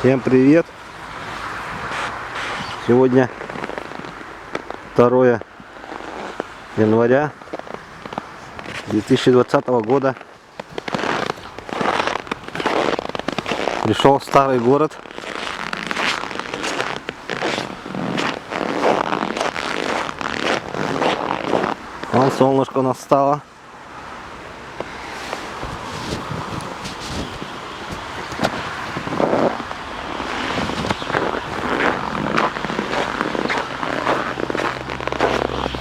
Всем привет! Сегодня 2 января 2020 года. Пришел в старый город. Вон солнышко настало.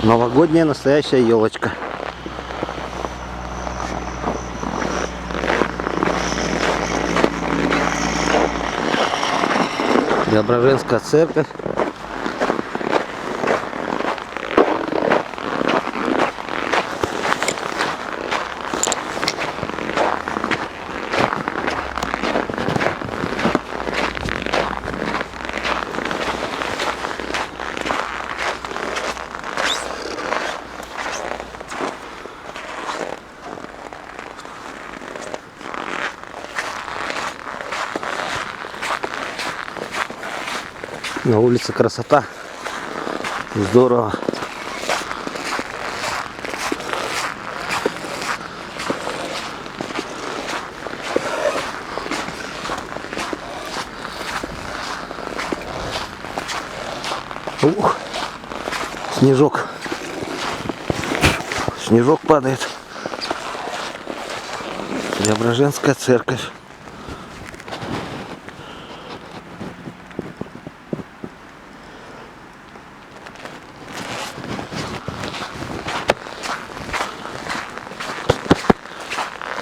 Новогодняя настоящая елочка. Преображенская церковь. На улице красота. Здорово. Ух, снежок. Снежок падает. Преображенская церковь.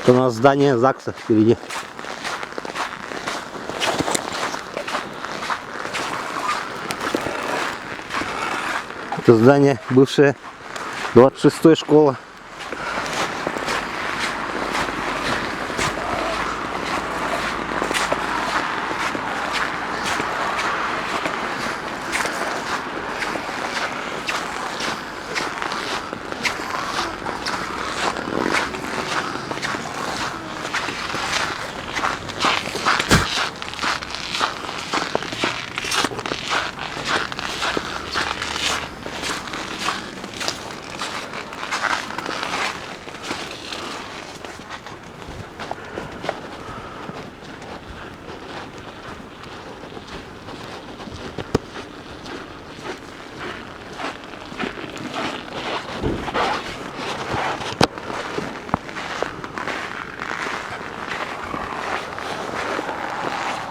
У нас здание ЗАГСа впереди. Это здание бывшая 26-я школа.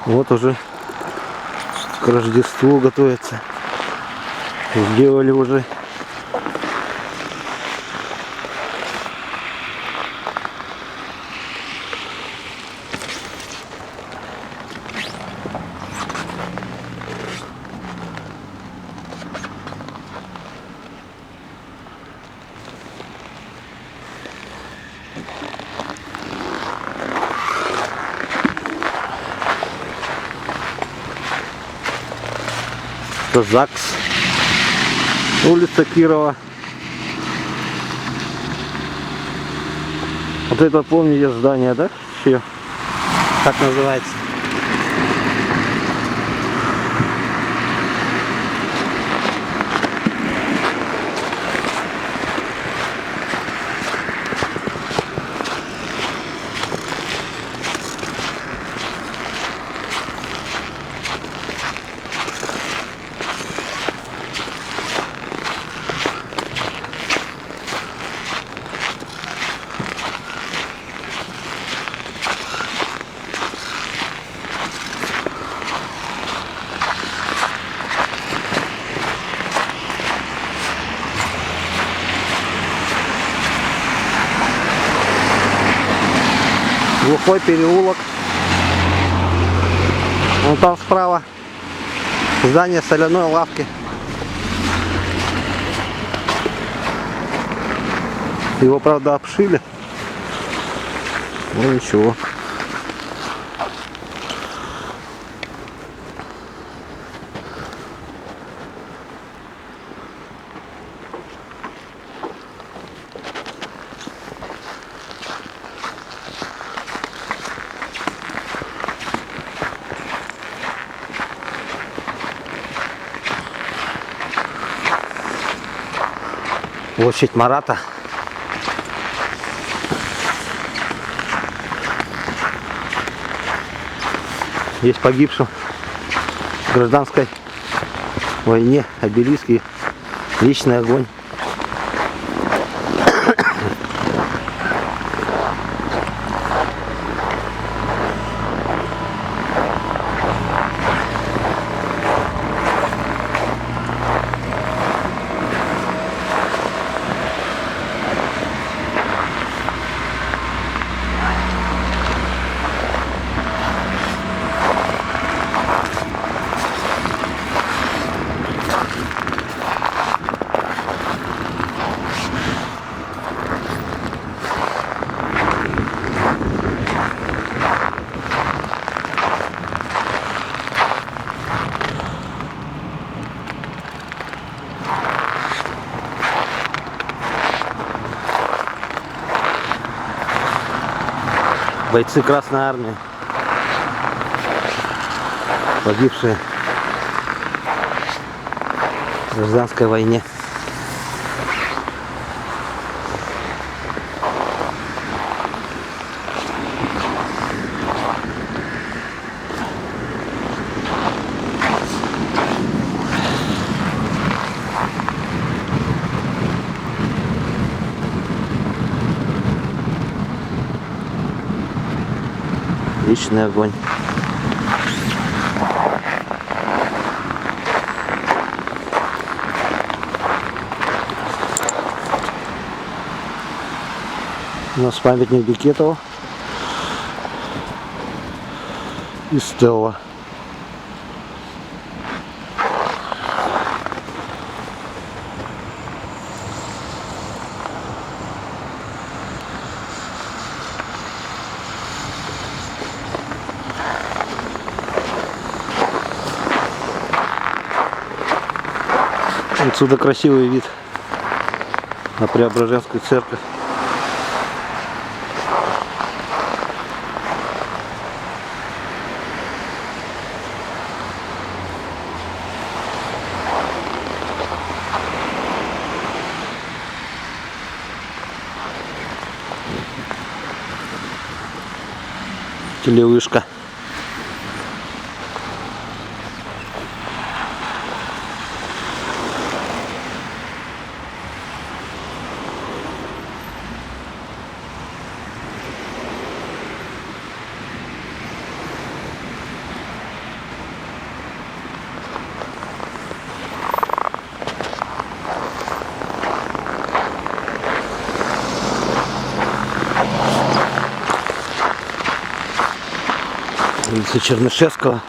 Вот уже к Рождеству готовятся. Сделали уже. Это ЗАГС, улица Кирова. Вот это, помните, здание, да? Еще как называется? Глухой переулок. Вон там справа здание соляной лавки. Его, правда, обшили. Ну ничего. Площадь Марата. Есть погибшим в гражданской войне обелиск и личный огонь. Бойцы Красной Армии, погибшие в гражданской войне. Личный огонь. У нас памятник Бекетову и Стелла. Отсюда красивый вид на Преображенскую церковь. Телевышка. Улица Чернышевского.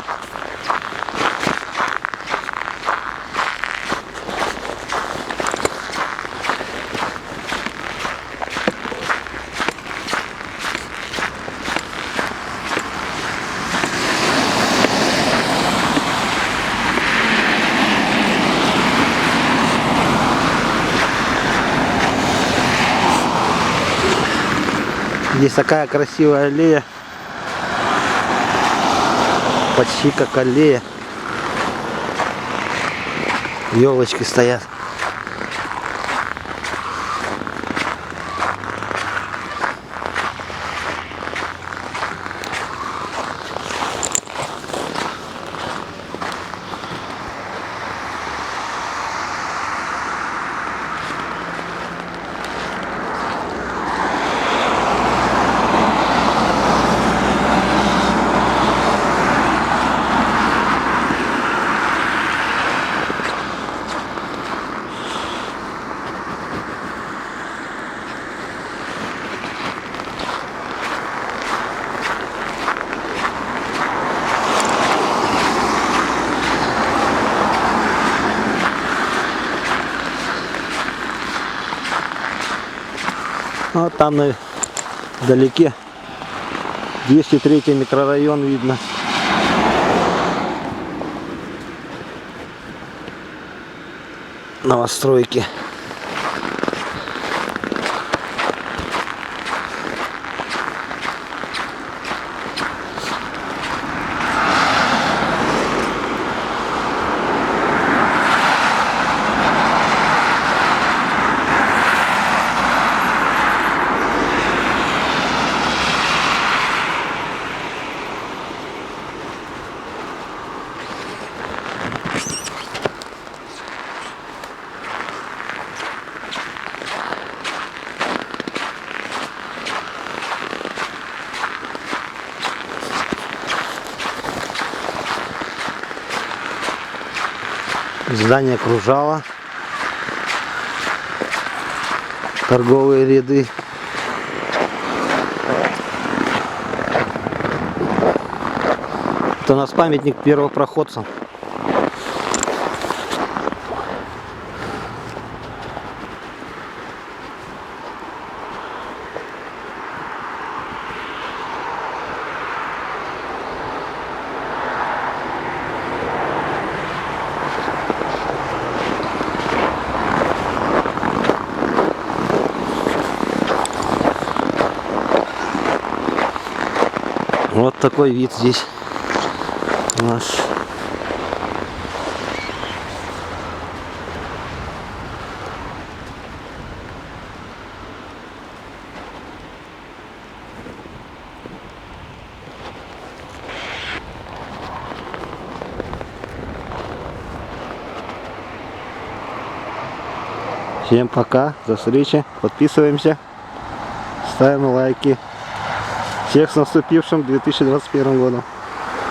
Здесь такая красивая аллея. Почти как аллея. Елочки стоят. Вот там вдалеке 203 микрорайон видно. Новостройки. Здание кружало. Торговые ряды. Это у нас памятник первопроходцам. Вот такой вид здесь наш. Всем пока, до встречи, подписываемся, ставим лайки. Всех с наступившим 2021 годом.